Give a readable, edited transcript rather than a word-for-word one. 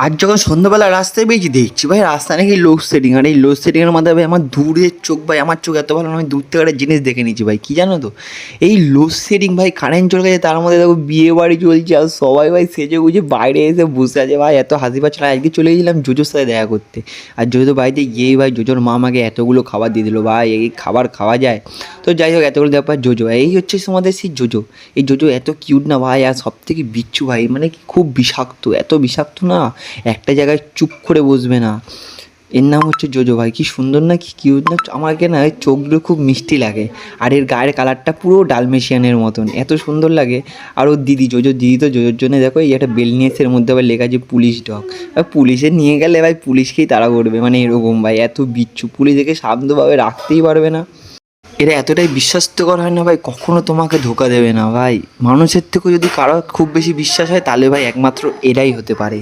আজ যখন সন্ধ্যাবেলা রাস্তায় বেরিয়েছি দেখছি ভাই রাস্তা নাকি লোডশেডিং, আর এই লোডশেডিংয়ের মধ্যে ভাই আমার দূরের চোখ, ভাই আমার চোখ এত ভালো না, আমি দূর থেকে একটা জিনিস দেখে নিচ্ছি ভাই। কী জানো তো, এই লোডশেডিং ভাই কারেন্ট চলে গেছে, তার মধ্যে দেখো বিয়ে বাড়ি চলছে আর সবাই ভাই সেজে গুজে বাইরে এসে বসে আছে। ভাই এত হাসি পাচ্ছিল। আজকে চলে গেছিলাম জোজোর সাথে দেখা করতে, আর জোজো বাড়িতে গিয়েই ভাই জোজোর মা আমাকে এতগুলো খাবার দিয়ে দিল। ভাই এই খাবার খাওয়া যায়? তো যাই হোক, এতগুলো দেওয়ার পর জোজো, এই হচ্ছে আমাদের সেই জোজো। এই জোজো এত কিউট না ভাই, আর সব থেকে বিচ্ছু ভাই, মানে খুব বিষাক্ত, এত বিষাক্ত না, একটা জায়গায় চুপ করে বসবে না। এর নাম হচ্ছে জোজো ভাই। কি সুন্দর না, কি কিউট না, আমাকে না এর চোখগুলো খুব মিষ্টি লাগে। আর এর গায়ের কালারটা পুরো ডালমেশিয়ানের মতন, এত সুন্দর লাগে। আর ওর দিদি, জোজোর দিদি, তো জোজোর জন্য দেখো এই একটা বেল নিয়ে এসে, এর মধ্যে আবার লেখা আছে পুলিশ ডগ। পুলিশে নিয়ে গেলে ভাই পুলিশকেই তাড়া করবে, মানে এরকম ভাই, এত বিচ্ছু, পুলিশ একে শান্তভাবে রাখতেই পারবে না। এরা এতটাই বিশ্বাসযোগ্য হয় না ভাই, কখনো তোমাকে ধোকা দেবে না ভাই। মানুষের থেকেও যদি কারো খুব বেশি বিশ্বাস হয় তাহলে ভাই একমাত্র এরাই হতে পারে।